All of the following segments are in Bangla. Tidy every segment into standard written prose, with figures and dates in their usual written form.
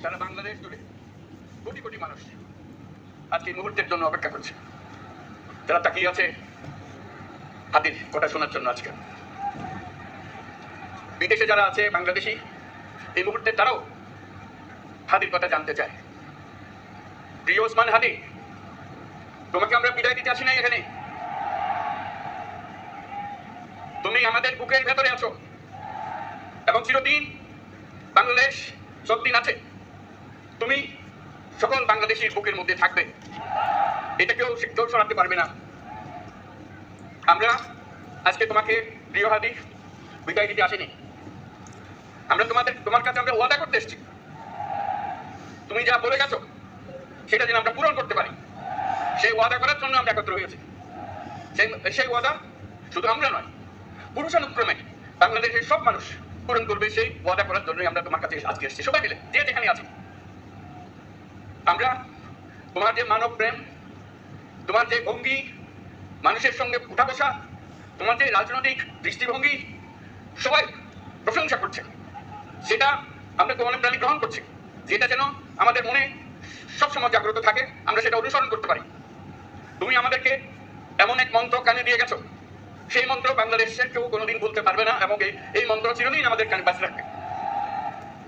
সারা বাংলাদেশ জুড়ে কোটি কোটি মানুষ আজকে এই মুহূর্তের জন্য অপেক্ষা করছে। যারা তাকিয়ে আছে হাদির কথা শোনার জন্য। আজকে বিদেশে যারা আছে বাংলাদেশি, এই মুহূর্তে তারাও হাদির কথা জানতে চায়। প্রিয় ওসমান হাদি, তোমাকে আমরা বিদায় দিতে আসি নাই এখানে। তুমি আমাদের বুকের ভেতরে আছো এবং চিরদিন বাংলাদেশ যতদিন আছে তুমি সকল বাংলাদেশির বুকের মধ্যে থাকবে। এটা কেউ সরাতে পারবে না। আমরা আজকে তোমাকে প্রিয় হাদি বিদায় দিতে আসিনি। আমরা তোমার কাছে আমরা ওয়াদা করতে এসেছি, তুমি যা বলে গেছো সেটা যেন আমরা পূরণ করতে পারি। সেই ওয়াদা করার জন্য আমরা একত্র হয়েছি। সেই ওয়াদা শুধু আমরা নয়, পুরুষানুক্রমে বাংলাদেশের সব মানুষ পূরণ করবে। সেই ওয়াদা করার জন্যই আমরা তোমার কাছে আজকে এসেছি, সবাই মিলে যে যেখানে আছি। আমরা তোমার যে মানব প্রেম, তোমার যে ভঙ্গি, মানুষের সঙ্গে উঠা বসা, তোমার যে রাজনৈতিক দৃষ্টিভঙ্গি, সবাই প্রশংসা করছে। সেটা আমরা তোমার প্রাণী গ্রহণ করছি, যেটা যেন আমাদের মনে সবসময় জাগ্রত থাকে, আমরা সেটা অনুসরণ করতে পারি। তুমি আমাদেরকে এমন এক মন্ত্র কানে দিয়ে গেছো, সেই মন্ত্র বাংলাদেশের কেউ কোনোদিন বলতে পারবে না এবং এই মন্ত্র চিরদিন আমাদের কানে বাঁচিয়ে রাখবে।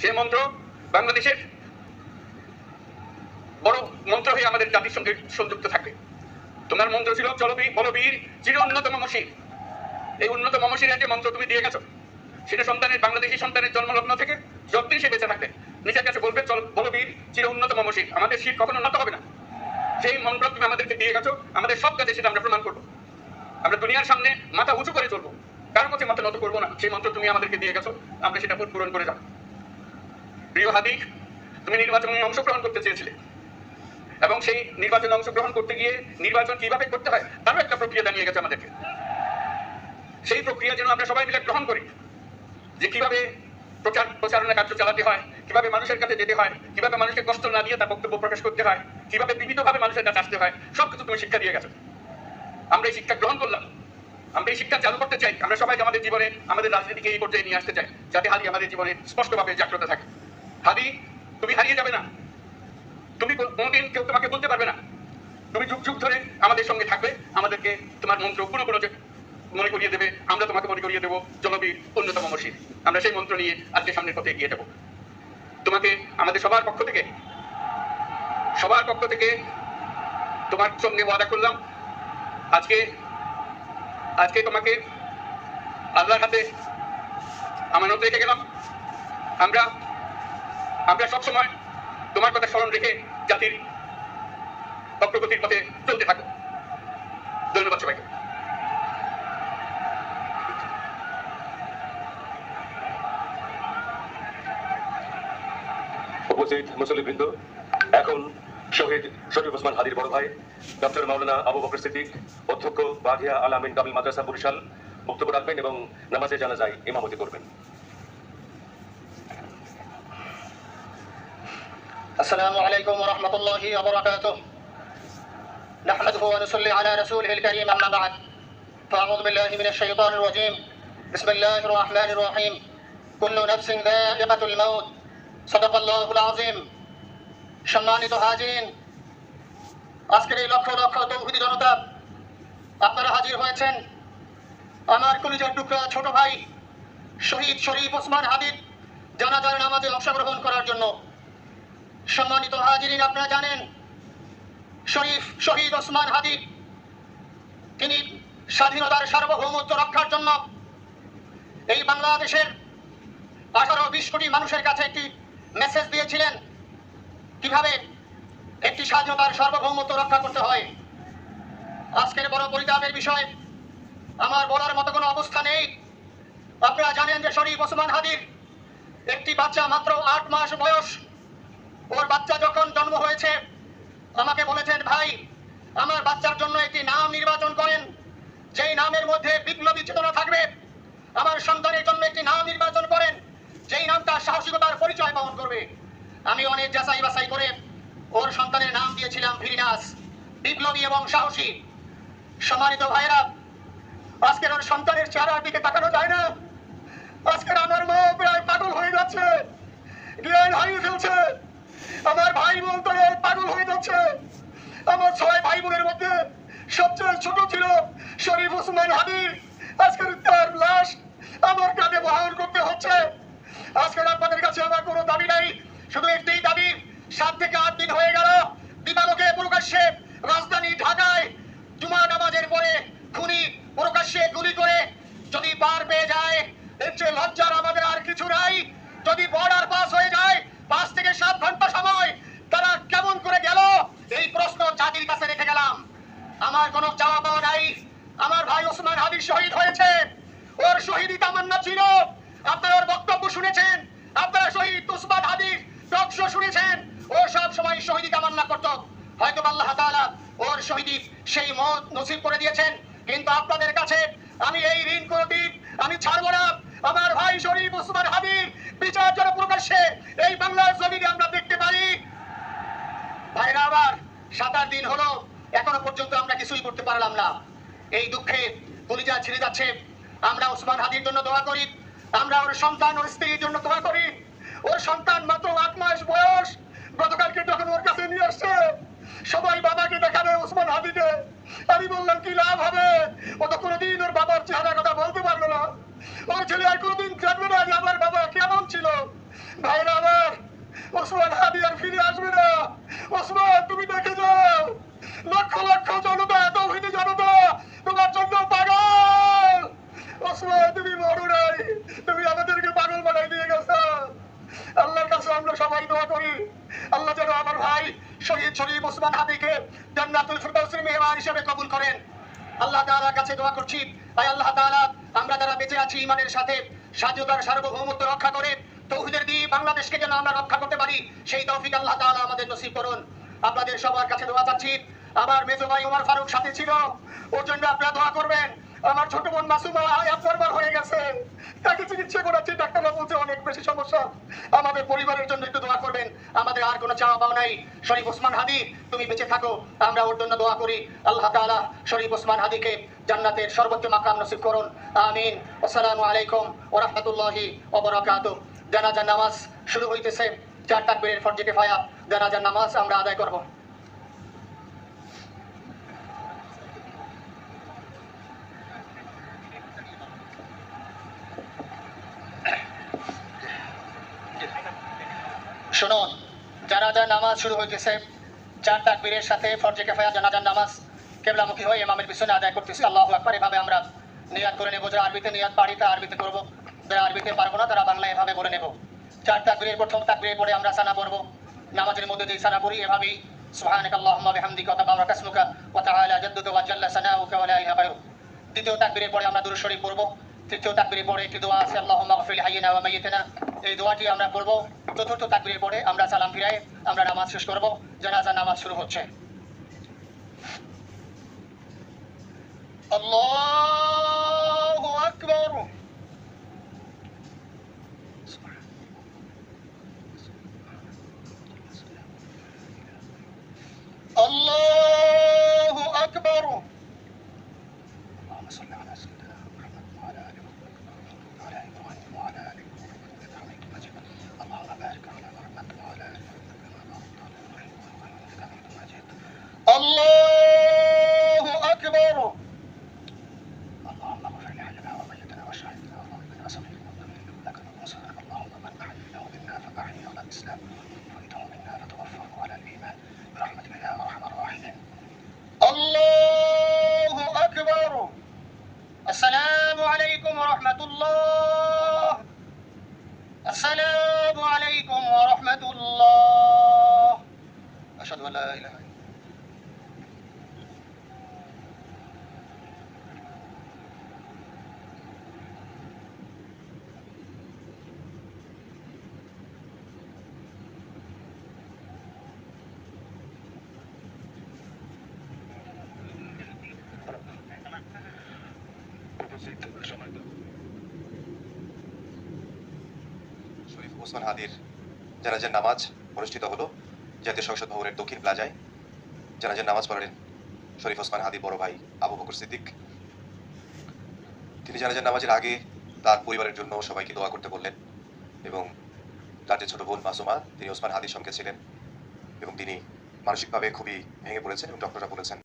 সেই মন্ত্র বাংলাদেশের বড় মন্ত্র হয়ে আমাদের জাতির সঙ্গে সংযুক্ত থাকবে। তোমার মন্ত্র ছিল চলো বলবীর চির উন্নতম মশির। এই উন্নতম মশির যে মন্ত্র তুমি দিয়ে গেছো, সেটা বাংলাদেশি সন্তানের জন্মলগ্ন থেকে যতদিন সে বেঁচে থাকবে নিজের কাছে বলবে চল বলবীর চির উন্নতম মশির, আমাদের শির কখনো নত হবে না। সেই মন্ত্র তুমি আমাদেরকে দিয়ে গেছো, আমাদের সব কাজে সেটা আমরা প্রমাণ করবো। আমরা দুনিয়ার সামনে মাথা উঁচু করে চলবো, কারোর কাছে মাথা নত করবো না। সেই মন্ত্র তুমি আমাদেরকে দিয়ে গেছো, আমরা সেটা পূরণ করে যাবো। প্রিয় হাদি, তুমি নির্বাচনে অংশগ্রহণ করতে চেয়েছিলে এবং সেই নির্বাচনে অংশগ্রহণ করতে গিয়ে নির্বাচন কিভাবে করতে হয় তারও একটা প্রক্রিয়া জানিয়ে গেছে আমাদেরকে। সেই প্রক্রিয়া যেন আমরা সবাই মিলে গ্রহণ করি, যে কিভাবে প্রচারণা কার্য চালাতে হয়, কিভাবে মানুষের কাছে যেতে হয়, কিভাবে মানুষকে কষ্ট না দিয়ে তার বক্তব্য প্রকাশ করতে হয়, কিভাবে বিবিধভাবে মানুষের কাছে আসতে হয়, সবকিছু তুমি শিক্ষা দিয়ে গেছো। আমরা এই শিক্ষা গ্রহণ করলাম, আমরা এই শিক্ষা চালু করতে চাই। আমরা সবাই আমাদের জীবনে আমাদের রাজনীতিকে এই পর্যায়ে নিয়ে আসতে চাই, যাতে হাদি আমাদের জীবনে স্পষ্টভাবে জাগ্রত থাকে। হাদি, তুমি হারিয়ে যাবে না। তুমি কোনোদিন কেউ তোমাকে বলতে পারবে না। তুমি যুগ যুগ ধরে আমাদের সঙ্গে থাকবে, আমাদেরকে তোমার মন্ত্র কোনো মনে করিয়ে দেবে, আমরা তোমাকে মনে করিয়ে দেবো জনবীর অন্যতম মসজিদ। আমরা সেই মন্ত্র নিয়ে আজকে সামনের পথে এগিয়ে যাবো। তোমাকে আমাদের সবার পক্ষ থেকে তোমার সঙ্গে ওয়াদা করলাম, আজকে তোমাকে আল্লাহর হাতে আমানত রেখে গেলাম। আমরা সবসময় তোমার কথা স্মরণ রেখে জাতির অগ্রগতির পথে চলতে থাকো। ধন্যবাদ সবাইকে। উপস্থিত মুসল্লিবৃন্দ, এখন শহীদ শরীফ ওসমান হাদির বড় ভাই ডক্টর মাওলানা আবু বকর সিদ্দিক, অধ্যক্ষ বাঘিয়া আল আমিন কামিল মাদ্রাসা বরিশাল বক্তব্য রাখবেন এবং নামাজে জানাজায় ইমামতি করবেন। السلام عليكم ورحمة الله وبركاته. نحمده ونصلي على رسوله الكريم أما بعد. فأعوذ بالله من الشيطان الرجيم. بسم الله الرحمن الرحيم. كل نفس ذائقة الموت. صدق الله العظيم. সম্মানিত হাজিরিন, আজকের এই লক্ষ লক্ষ তৌহিদি জনতা, আপনারা হাজির হয়েছেন আমার কলিজার টুকরা ছোট ভাই শহীদ শরীফ ওসমান হাদির জানাজার নামাজে অংশগ্রহণ করার জন্য। সম্মানিত হাজিরিন, আপনারা জানেন শহীদ ওসমান হাদি তিনি স্বাধীনতার সার্বভৌমত্ব রক্ষার জন্য এই বাংলাদেশের 18-20 কোটি মানুষের কাছে একটি মেসেজ দিয়েছিলেন, কিভাবে একটি স্বাধীনতার সার্বভৌমত্ব রক্ষা করতে হয়। আজকের বড় পরিতাপের বিষয়, আমার বলার মতো কোনো অবস্থা নেই। আপনারা জানেন যে শরীফ ওসমান হাদির একটি বাচ্চা মাত্র 8 মাস বয়স। ওর বাচ্চা যখন জন্ম হয়েছে আমাকে বলেছেন, ভাই আমার বাচ্চার জন্য একটি নাম নির্বাচন করেন, যেই নামের মধ্যে বিপ্লবী চেতনা থাকবে। আমার সন্তানের জন্য একটি নাম নির্বাচন করেন, যেই নামটা সাহসিকতার পরিচয় বহন করবে। আমি অনেক যাচাই বাছাই করে ওর সন্তানের নাম দিয়েছিলাম ভিরিনাস, বিপ্লবী এবং সাহসী। সম্মানিত ভাইয়েরা, আজকের ওর সন্তানের চেহারার দিকে তাকানো যায় না। আজকের আমার মা প্রায় পাগল হয়ে যাচ্ছে, জ্ঞান হারিয়ে ফেলছে। আমার ভাই বলতে পাগল হয়ে যাচ্ছে। আমার 6 ভাই বোনের মধ্যে সবচেয়ে ছোট ছিল শরীফ ওসমান হাদি। আজকে তার লাশ আমার কাঁধে বহন করতে হচ্ছে। আজকে আপনাদের কাছে আমার কোনো দাবি নাই, শুধু একটি দাবি। 7 থেকে 8 দিন হয়ে গেল দিবালোকে প্রকাশ্যে রাজধানী ঢাকায় জুমা নামাজের পরে খুনি প্রকাশ্যে গুলি করে যদি পার পেয়ে যায়, এর চেয়ে লজ্জার আমাদের আর কিছু নাই। যদি বর্ডার পাস হয়ে যায় 5 থেকে 7 ঘন্টা সময়, তারা কেমন করে গেল এই প্রশ্ন জাতির কাছে রেখে গেলাম। আমার কোনো চাওয়া পাওয়া নাই। আমার ভাই ওসমান হাদি শহীদ হয়েছে, ওর শহীদি তামান্না ছিল। আপনারা ওর বক্তব্য শুনেছেন, আপনারা শহীদ ওসমান হাদির টক শো শুনেছেন। ও সব সময় শহীদি তামান্না করত, হয়তো আল্লাহ তাআলা ওর শহীদি সেই মত নসিব করে দিয়েছেন। কিন্তু আপনাদের কাছে আমি এই ঋণ কোনদিন আমি ছাড়বো না। আমার ভাই শরীফ ওসমান হাদির বিচার যেন প্রকাশ্যে এই বাংলার জমিনে আমরা দেখতে পারি। ভাইরা আবার 7-8 দিন হলো এখনো পর্যন্ত আমরা কিছুই করতে পারলাম না। এই দুঃখে কলিজা ছিঁড়ে যাচ্ছে। আমরা ওসমান হাদির জন্য দোয়া করি, আমরা ওর সন্তান ওর স্ত্রীর জন্য দোয়া করি। ওর সন্তান মাত্র 8 মাস বয়স। গতকালকে যখন ওর কাছে নিয়ে আসছে সবাই বাবাকে দেখাবে ওসমান হাদিকে। আমি বললাম কি লাভ হবে, ও তো কোনোদিন ওর বাবার চেহারা কথা বলতে পারলো না। ওর ছেলে আর কোনোদিন জানবে না যে আমার বাবা কেমন ছিল। ভাইরা আমার, ওসমান হাদি আর ফিরে আসবে না। ওসমান তুমি দেখে যাও, লক্ষ লক্ষ জনতা, তৌহিদি জনতা তোমার জন্য পাগল। ওসমান তুমি মরো নাই, তুমি আমাদেরকে পাগল বানাই দিয়ে গেছো। আল্লাহর কাছে আমরা সবাই দোয়া করি, আল্লাহ যেন আমার ভাই শহীদ শরীফ ওসমান হাদিকে জান্নাতুল ফিরদাউসের মেহমান হিসেবে কবুল করেন। আল্লাহ তাআলার কাছে দোয়া করছি, আয় আল্লাহ তাআলা আমরা যারা বেঁচে আছি ইমানের সাথে, স্বাধীনতার সার্বভৌমত্ব রক্ষা করে তৌহিদের দিয়ে বাংলাদেশকে যেন আমরা রক্ষা করতে পারি, সেই তৌফিক আল্লাহ তাআলা আমাদের নসিব করুন। আপনাদের সবার কাছে দোয়া চাচ্ছি। আমার মেজো ভাই ওমর ফারুক সাথে ছিল, ওর জন্য আপনারা দোয়া করবেন। আমার ছোট বোন মাসুমা আপনার হয়ে গেছে, তাকে চিকিৎসা করাচ্ছি, ডাক্তাররা বলছে অনেক বেশি সমস্যা। আমাদের পরিবারের জন্য একটু দোয়া করবেন। আমাদের আর কোনো চাওয়া পাওয়া নাই। শরীফ ওসমান হাদি তুমি বেঁচে থাকো, আমরা ওর জন্য দোয়া করি। আল্লাহ তাআলা শরীফ ওসমান হাদিকে জান্নাতের সর্বোচ্চ মাকাম নসিব করুন, আমিন। আসসালামু আলাইকুম ওয়া রাহমাতুল্লাহি ওয়া বারাকাতুহু। জানাজার নামাজ শুরু হইতেছে। 4 তাকবীরের ফরজে কিফায়া জানাজার নামাজ আমরা আদায় করব। শুনুন, জানাজার নামাজ শুরু হইতেছে। 4 তাকবীরের সাথে ফরজে কিফায়া জানাজার নামাজ কিবলামুখী হয়ে ইমামের পিছনে আদায় করতেছি। আল্লাহু আকবার। এভাবে আমরা নিয়াত করে নেব। যারা আরবিতে নিয়াত পারি তারা আরবিতে করব, যারা আরবিতে পারবো না তারা বাংলায় এভাবে বলে নেব। 4 তাকবীরের প্রথম তাকবীরে পড়ে আমরা সানা পড়ব। নামাজের মধ্যে যে সানা পড়ি এভাবেই সুবহানাকাল্লাহুম্মা বিহামদিকা ওয়া তাবারাকা ইসমুকা ওয়া তাআলা জাদ্দুকা ওয়া জাল্লা সানাউকা ওয়া লা ইলাহা গায়রুক। দ্বিতীয় তাকবীরে পড়ে আমরা দুরূদ শরীফ পড়ব। তৃতীয় তাকবীরে পড়ে একটি দোয়া আছে, আল্লাহুম্মা গফির লিহাইয়িনা ওয়া মাইয়িতিনা, এই দোয়াটি আমরা পড়ব। চতুর্থ তাকবীরে পড়ে আমরা সালাম ফিরাই আমরা নামাজ শেষ করব। জানাজার নামাজ শুরু হচ্ছে। আল্লাহু আকবার। আল্লাহু আকবার। اللهم صل على سيدنا محمد وعلى ال محمد وعلى ابراهيم وعلى ال ابراهيم انك حميد مجيد. اللهم بارك على محمد وعلى ال محمد كما باركت على ابراهيم وعلى ال انك حميد مجيد. الله اكبر. اللهم اغفر لحينا وميتنا وشهدنا وموتنا وصغيرنا لك المنصر. اللهم من احييته منا فاحيه على الاسلام وميته منا فتوفاه على الايمان برحمتك يا ارحم الراحمين. الله اكبر. السلام عليكم ورحمة الله. السلام عليكم ورحمة الله. أشهد أن لا إله إلا الله. শরীফ ওসমান হাদির জানাজার নামাজ অনুষ্ঠিত হলো জাতীয় সংসদ ভবনের দক্ষিণ প্লাজায়। জানাজার নামাজ পড়লেন শরীফ ওসমান হাদির বড় ভাই আবু বকর সিদ্দিক। তিনি জানাজার নামাজের আগে তার পরিবারের জন্য সবাইকে দোয়া করতে বললেন এবং তার যে ছোট বোন মাসুমা তিনি ওসমান হাদির সঙ্গে ছিলেন এবং তিনি মানসিকভাবে খুবই ভেঙে পড়েছেন এবং ডক্টররা বলেছেন